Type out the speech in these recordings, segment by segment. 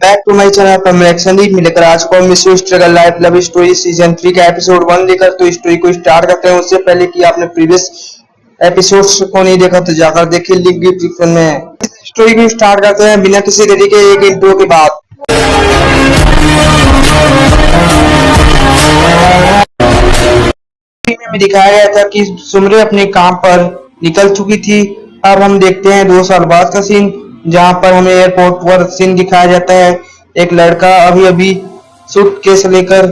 Back to my channel पर मैं संदीप मिलकर आज को miss you struggle life love story season 3 का एपिसोड 1 लेकर तो स्टोरी को स्टार्ट करते हैं। उससे पहले कि आपने प्रीवियस एपिसोड्स को नहीं देखा तो जाकर देखिए, लिंक डिस्क्रिप्शन में है। स्टोरी को स्टार्ट करते हैं बिना किसी देरी के एक इंट्रो के बाद। में दिखाया गया था कि सुमरे अपने काम पर निकल चुकी थी। अब हम देखते हैं 2 साल बाद का सीन, जहां पर हमें एयरपोर्ट पर सीन दिखाया जाता है। एक लड़का अभी सूटकेस लेकर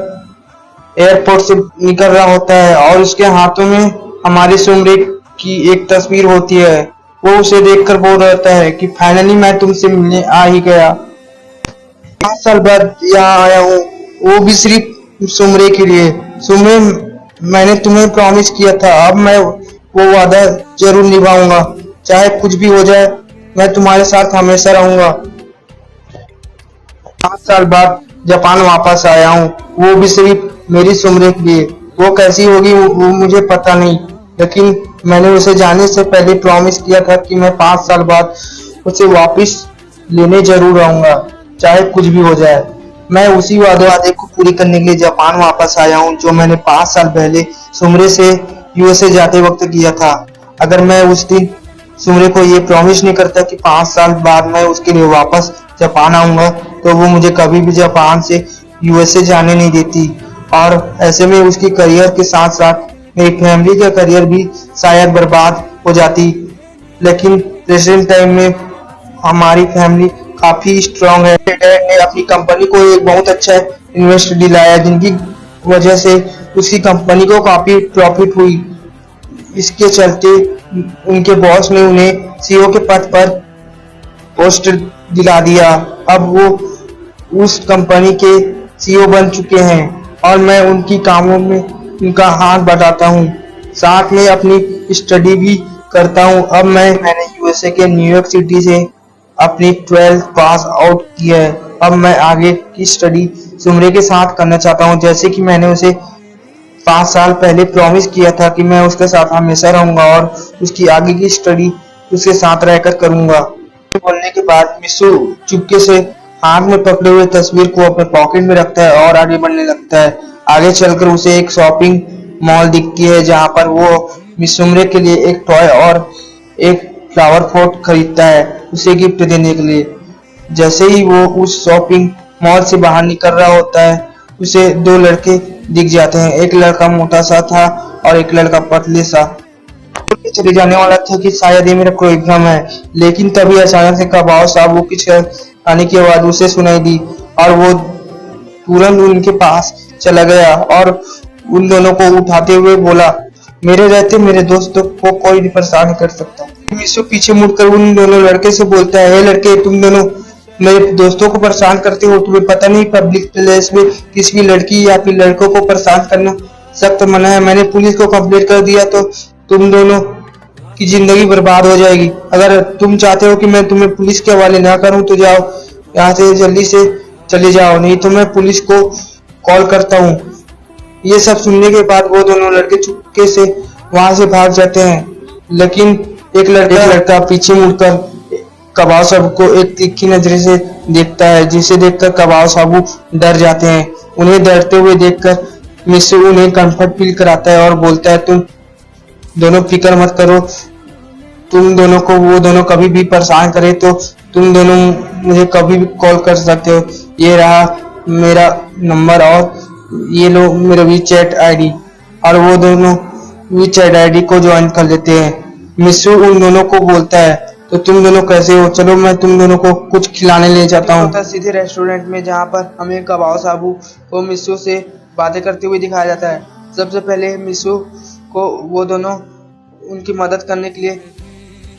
एयरपोर्ट से निकल रहा होता है और उसके हाथों में हमारी सुमरे की एक तस्वीर होती है। वो उसे देखकर बोल रहता है कि फाइनली मैं तुमसे मिलने आ ही गया। 5 साल बाद यहाँ आया हूँ, वो भी सिर्फ सुमरे के लिए। सुमरे, मैंने तुम्हें प्रॉमिस किया था, अब मैं वो वादा जरूर निभाऊंगा। चाहे कुछ भी हो जाए, मैं तुम्हारे साथ हमेशा रहूंगा। 5 साल बाद जापान वापस आया हूँ, वो भी सिर्फ मेरी सुमरे के लिए। वो कैसी होगी वो मुझे पता नहीं, लेकिन मैंने उसे जाने से पहले प्रॉमिस किया था कि मैं 5 साल बाद उसे वापस लेने जरूर आऊंगा, चाहे कुछ भी हो जाए। मैं उसी वादे को पूरी करने के लिए जापान वापस आया हूँ, जो मैंने 5 साल पहले सुमरे से यूएसए जाते वक्त किया था। अगर मैं उस दिन सुमरे को ये प्रॉमिस नहीं करता कि 5 साल बाद मैं उसके लिए वापस जापान आऊंगा, तो वो मुझे कभी भी जापान से यूएसए जाने नहीं देती। और ऐसे में उसकी करियर के साथ साथ मेरी फैमिली का करियर भी शायद बर्बाद हो जाती। लेकिन प्रेजेंट टाइम में हमारी फैमिली काफी स्ट्रांग है। डैड ने अपनी कंपनी को एक बहुत अच्छा इन्वेस्ट दिलाया, जिनकी वजह से उसकी कंपनी को काफी प्रॉफिट हुई। इसके चलते उनके बॉस ने उन्हें सीईओ के पद पर पोस्ट दिला दिया। अब वो उस कंपनी के सीईओ बन चुके हैं और मैं उनकी कामों में उनका हाथ बटाता हूँ, साथ में अपनी स्टडी भी करता हूँ। अब मैंने यूएसए के न्यूयॉर्क सिटी से अपनी 12th पास आउट की है। अब मैं आगे की स्टडी सुमरे के साथ करना चाहता हूँ, जैसे कि मैंने उसे 5 साल पहले प्रॉमिस किया था कि मैं उसके साथ हमेशा रहूंगा और उसकी आगे की स्टडी उसके साथ रहकर करूंगा। बोलने के बाद मिसू चुपके से हाथ में पकड़े हुए तस्वीर को अपने पॉकेट में रखता है और आगे बढ़ने लगता है। आगे चलकर उसे एक शॉपिंग मॉल दिखती है, जहां पर वो मिस सुमरे के लिए एक टॉय और एक फ्लावर पॉट खरीदता है उसे गिफ्ट देने के लिए। जैसे ही वो उस शॉपिंग मॉल से बाहर निकल रहा होता है, उसे 2 लड़के दिख जाते हैं। एक लड़का मोटा सा था और एक लड़का पतले सा। चले जाने वाला था कि शायद ये मेरा कोई भ्रम है, लेकिन तभी अचानक से कबाव साहब वो कुछ आने की आवाज उसे सुनाई दी और वो तुरंत उनके पास चला गया और उन दोनों को उठाते हुए बोला, मेरे रहते मेरे दोस्तों को कोई भी परेशान नहीं कर सकता। मिसू पीछे मुड़कर उन दोनों लड़के से बोलता है, लड़के, तुम दोनों मेरे दोस्तों को परेशान करते हो। तुम्हें पता नहीं पब्लिक प्लेस में किसी भी लड़की या फिर लड़कों को परेशान करना सख्त मना है। मैंने पुलिस को कंप्लेंट कर दिया तो तुम दोनों की जिंदगी बर्बाद हो जाएगी। अगर तुम चाहते हो कि मैं तुम्हें पुलिस के हवाले ना करूं तो जाओ यहाँ से, जल्दी से चले जाओ, नहीं तो मैं पुलिस को कॉल करता हूँ। ये सब सुनने के बाद वो दोनों लड़के चुपके से वहां से भाग जाते हैं, लेकिन एक लड़का पीछे मुड़कर कबाव साहब को एक तीखी नजर से देखता है, जिसे देखकर कबाव साहब डर जाते हैं। उन्हें डरते हुए देखकर मिसू उन्हें कंफर्ट फील कराता है और बोलता है, तुम दोनों फिक्र मत करो। तुम दोनों को वो दोनों कभी भी परेशान करे तो तुम दोनों मुझे कभी भी कॉल कर सकते हो। ये रहा मेरा नंबर और ये लो मेरा वीचैट आईडी। और वो दोनों वीचैट आईडी को ज्वाइन कर लेते हैं। मिसू उन दोनों को बोलता है, तो तुम दोनों कैसे हो, चलो मैं तुम दोनों को कुछ खिलाने ले जाता हूँ। सीधे रेस्टोरेंट में, जहाँ पर हमें कबाव साबू को मिसू से बातें करते हुए दिखाया जाता है। सबसे पहले मिसू को वो दोनों उनकी मदद करने के लिए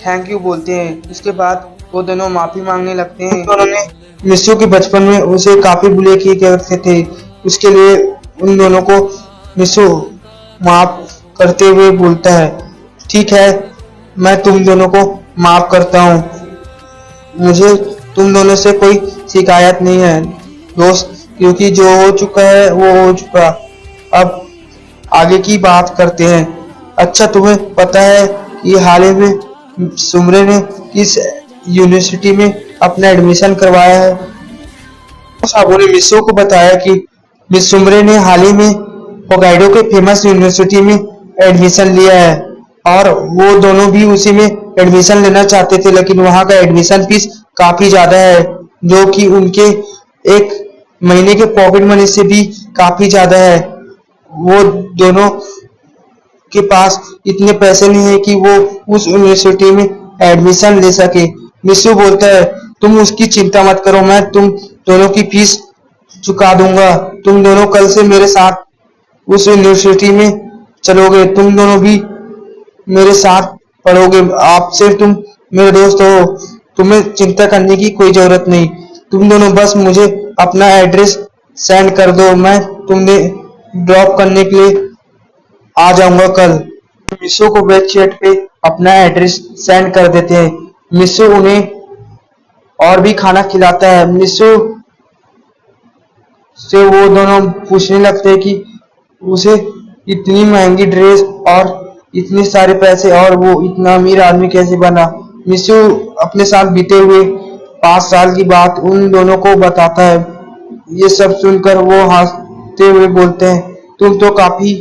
थैंक यू बोलते हैं। उसके बाद वो दोनों माफी मांगने लगते हैं। उन्होंने मिसू के बचपन में उसे काफी बुले किए करते थे, उसके लिए उन दोनों को मिसू माफ करते हुए बोलता है, ठीक है, मैं तुम दोनों को माफ करता हूँ। मुझे तुम दोनों से कोई शिकायत नहीं है दोस्त, क्योंकि जो हो चुका है वो हो चुका। अब आगे की बात करते हैं। अच्छा, तुम्हें पता है कि हाल ही में सुमरे ने किस यूनिवर्सिटी में अपना एडमिशन करवाया है? साबू ने मिस्सू को बताया कि मिस सुमरे ने हाल ही में होकाइडो के फेमस यूनिवर्सिटी में एडमिशन लिया है और वो दोनों भी उसी में एडमिशन लेना चाहते थे, लेकिन वहां का एडमिशन फीस काफी ज्यादा है, जो कि उनके एक महीने के पॉकेट मनी से भी काफी ज्यादा है। वो दोनों के पास इतने पैसे नहीं है कि वो उस यूनिवर्सिटी में एडमिशन ले सके। मिस्सू बोलता है, तुम उसकी चिंता मत करो, मैं तुम दोनों की फीस चुका दूंगा। तुम दोनों कल से मेरे साथ उस यूनिवर्सिटी में चलोगे, तुम दोनों भी मेरे साथ पढ़ोगे। आपसे तुम मेरे दोस्त हो, तुम्हें चिंता करने की कोई जरूरत नहीं। तुम दोनों बस मुझे अपना एड्रेस सेंड कर दो, मैं तुम्हें ड्रॉप करने के लिए आ जाऊंगा कल। मिस्सू को वेबसाइट पे अपना एड्रेस सेंड कर देते हैं। मिस्सू उन्हें और भी खाना खिलाता है। मिस्सू से वो दोनों पूछने लगते हैं कि उसे इतनी महंगी ड्रेस और इतने सारे पैसे और वो इतना अमीर आदमी कैसे बना। मिस्सू अपने साथ बीते हुए 5 साल की बात उन दोनों को बताता है। ये सब सुनकर वो हंसते हुए बोलते हैं, तुम तो काफी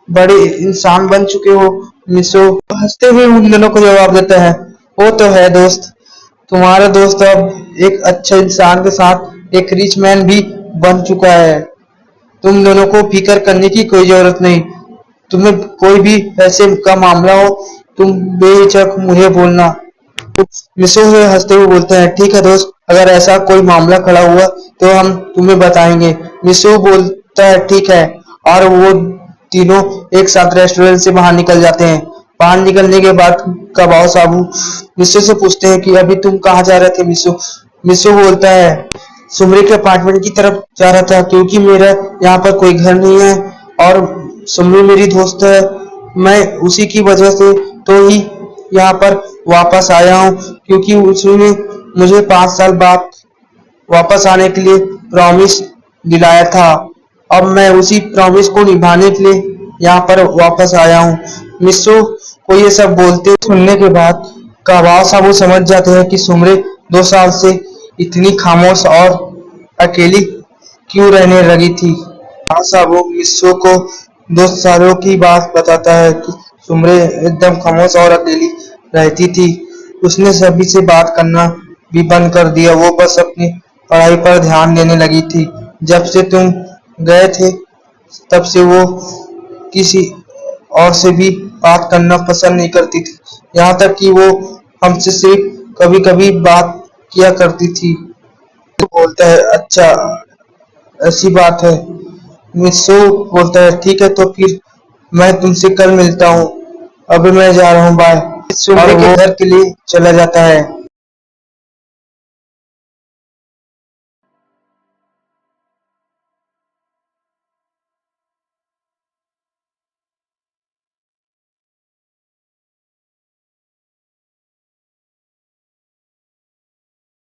बड़े इंसान बन चुके हो। मिस्सू हंसते हुए उन दोनों को जवाब देता है, वो तो है दोस्त, तुम्हारा दोस्त अब एक अच्छे इंसान के साथ एक रिच मैन भी बन चुका है। तुम दोनों को फिक्र करने की कोई जरूरत नहीं। तुम्हें कोई भी पैसे का मामला हो, तुम बेहिचक मुझे बोलना। मिस्सू हुए हंसते हुए बोलते हैं, ठीक है दोस्त, अगर ऐसा कोई मामला खड़ा हुआ तो हम तुम्हें बताएंगे। मिस्सू बोलता है, ठीक है, और वो तीनों एक साथ रेस्टोरेंट से बाहर निकल जाते हैं। बाहर निकलने के बाद कबाब साबू मिस्सू से पूछते हैं कि अभी तुम कहाँ जा रहे थे। मिस्सू मिस्सू बोलता है, सुमरे के अपार्टमेंट की तरफ जा रहा था, क्योंकि मेरा यहाँ पर कोई घर नहीं है और सुमरी मेरी दोस्त है। मैं उसी की वजह से तो ही यहाँ पर वापस आया हूँ, क्योंकि उसने मुझे 5 साल बाद वापस आने के लिए प्रॉमिस दिलाया था। अब मैं उसी प्रॉमिस को निभाने के लिए यहाँ पर वापस आया हूँ। मिस्सू को ये सब बोलते सुनने के बाद कबाब साबू समझ जाते हैं कि सुमरे 2 साल से इतनी खामोश और अकेली क्यों रहने लगी थी। कबाब साबू मिस्सू को 2 सालों की बात बताता है कि सुमरे एकदम खामोश और अकेली रहती थी। उसने सभी से बात करना भी बंद कर दिया, वो बस अपनी पढ़ाई पर ध्यान देने लगी थी। जब से तुम गए थे तब से वो किसी और से भी बात करना पसंद नहीं करती थी, यहाँ तक कि वो हमसे सिर्फ कभी कभी बात किया करती थी। तो बोलता है, अच्छा ऐसी बात है। मिस्सू बोलता है, ठीक है, तो फिर मैं तुमसे कल मिलता हूँ, अभी मैं जा रहा हूँ, बाय। और वो घर के लिए चला जाता है।